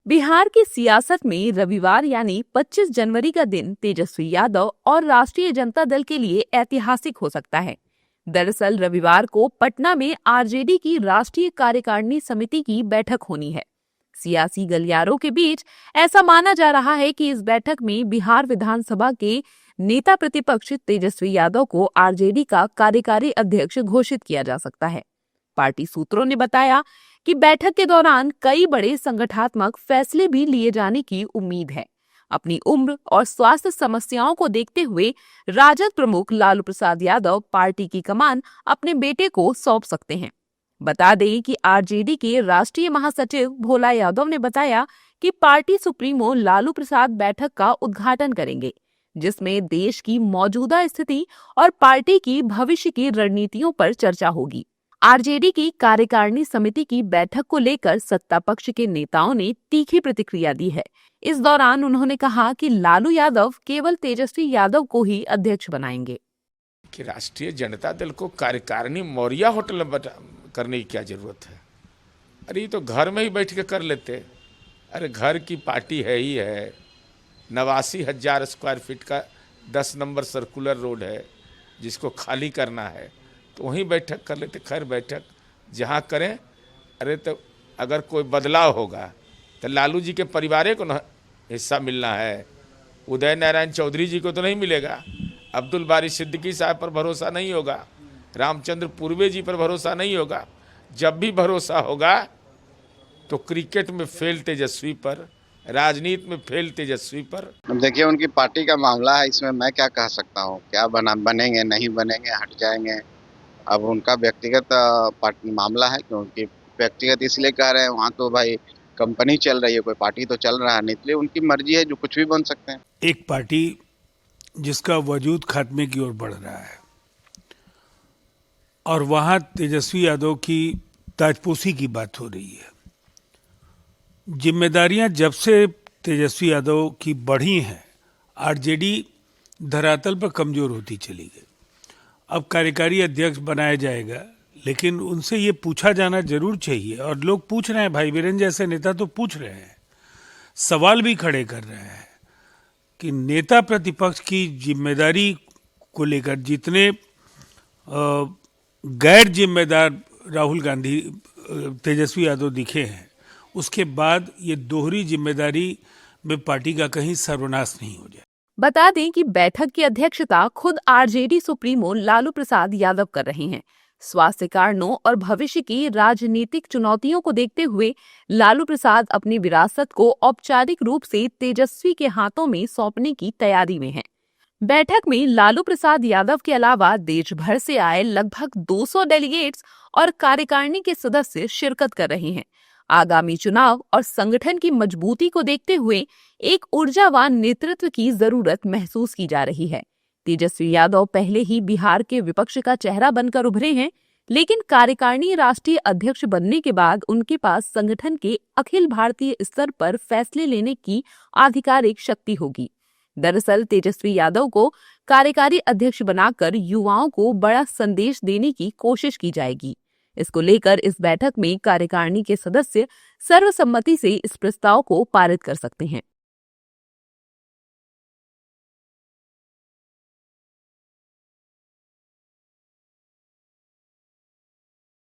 बिहार की सियासत में रविवार यानी 25 जनवरी का दिन तेजस्वी यादव और राष्ट्रीय जनता दल के लिए ऐतिहासिक हो सकता है। दरअसल रविवार को पटना में आरजेडी की राष्ट्रीय कार्यकारिणी समिति की बैठक होनी है। सियासी गलियारों के बीच ऐसा माना जा रहा है कि इस बैठक में बिहार विधानसभा के नेता प्रतिपक्ष तेजस्वी यादव को आरजेडी का कार्यकारी अध्यक्ष घोषित किया जा सकता है। पार्टी सूत्रों ने बताया कि बैठक के दौरान कई बड़े संगठनात्मक फैसले भी लिए जाने की उम्मीद है। अपनी उम्र और स्वास्थ्य समस्याओं को देखते हुए राजद प्रमुख लालू प्रसाद यादव पार्टी की कमान अपने बेटे को सौंप सकते हैं। बता दें कि आरजेडी के राष्ट्रीय महासचिव भोला यादव ने बताया कि पार्टी सुप्रीमो लालू प्रसाद बैठक का उद्घाटन करेंगे, जिसमें देश की मौजूदा स्थिति और पार्टी की भविष्य की रणनीतियों पर चर्चा होगी। आरजेडी की कार्यकारिणी समिति की बैठक को लेकर सत्ता पक्ष के नेताओं ने तीखी प्रतिक्रिया दी है। इस दौरान उन्होंने कहा कि लालू यादव केवल तेजस्वी यादव को ही अध्यक्ष बनाएंगे। कि राष्ट्रीय जनता दल को कार्यकारिणी मौर्या होटल में करने की क्या जरूरत है? अरे ये तो घर में ही बैठ के कर लेते। अरे घर की पार्टी है ही है। 89,000 स्क्वायर फीट का 10 नंबर सर्कुलर रोड है, जिसको खाली करना है, तो वहीं बैठक कर लेते। खैर बैठक जहाँ करें। अरे तो अगर कोई बदलाव होगा तो लालू जी के परिवार को न हिस्सा मिलना है, उदय नारायण चौधरी जी को तो नहीं मिलेगा। अब्दुल बारी सिद्दीकी साहब पर भरोसा नहीं होगा, रामचंद्र पूर्वे जी पर भरोसा नहीं होगा। जब भी भरोसा होगा तो क्रिकेट में फेल तेजस्वी पर, राजनीति में फेल तेजस्वी पर। देखिए उनकी पार्टी का मामला है, इसमें मैं क्या कह सकता हूँ। क्या बनेंगे नहीं बनेंगे, हट जाएंगे, अब उनका व्यक्तिगत पार्टी मामला है। क्योंकि व्यक्तिगत इसलिए कह रहे हैं, वहाँ तो भाई कंपनी चल रही है, कोई पार्टी तो चल रहा है नहीं, इसलिए उनकी मर्जी है, जो कुछ भी बन सकते हैं। एक पार्टी जिसका वजूद खात्मे की ओर बढ़ रहा है और वहाँ तेजस्वी यादव की ताजपोशी की बात हो रही है। जिम्मेदारियां जब से तेजस्वी यादव की बढ़ी हैं, आरजेडी धरातल पर कमजोर होती चली गई। अब कार्यकारी अध्यक्ष बनाया जाएगा, लेकिन उनसे ये पूछा जाना जरूर चाहिए, और लोग पूछ रहे हैं। भाई वीरेंद्र जैसे नेता तो पूछ रहे हैं, सवाल भी खड़े कर रहे हैं कि नेता प्रतिपक्ष की जिम्मेदारी को लेकर जितने गैर जिम्मेदार राहुल गांधी, तेजस्वी यादव दिखे हैं, उसके बाद ये दोहरी जिम्मेदारी में पार्टी का कहीं सर्वनाश नहीं हो जाए। बता दें कि बैठक की अध्यक्षता खुद आरजेडी सुप्रीमो लालू प्रसाद यादव कर रहे हैं। स्वास्थ्य कारणों और भविष्य की राजनीतिक चुनौतियों को देखते हुए लालू प्रसाद अपनी विरासत को औपचारिक रूप से तेजस्वी के हाथों में सौंपने की तैयारी में हैं। बैठक में लालू प्रसाद यादव के अलावा देश भर से आए लगभग 200 डेलीगेट्स और कार्यकारिणी के सदस्य शिरकत कर रहे हैं। आगामी चुनाव और संगठन की मजबूती को देखते हुए एक ऊर्जावान नेतृत्व की जरूरत महसूस की जा रही है। तेजस्वी यादव पहले ही बिहार के विपक्ष का चेहरा बनकर उभरे हैं, लेकिन कार्यकारिणी राष्ट्रीय अध्यक्ष बनने के बाद उनके पास संगठन के अखिल भारतीय स्तर पर फैसले लेने की आधिकारिक शक्ति होगी। दरअसल तेजस्वी यादव को कार्यकारी अध्यक्ष बनाकर युवाओं को बड़ा संदेश देने की कोशिश की जाएगी। इसको लेकर इस बैठक में कार्यकारिणी के सदस्य सर्वसम्मति से इस प्रस्ताव को पारित कर सकते हैं।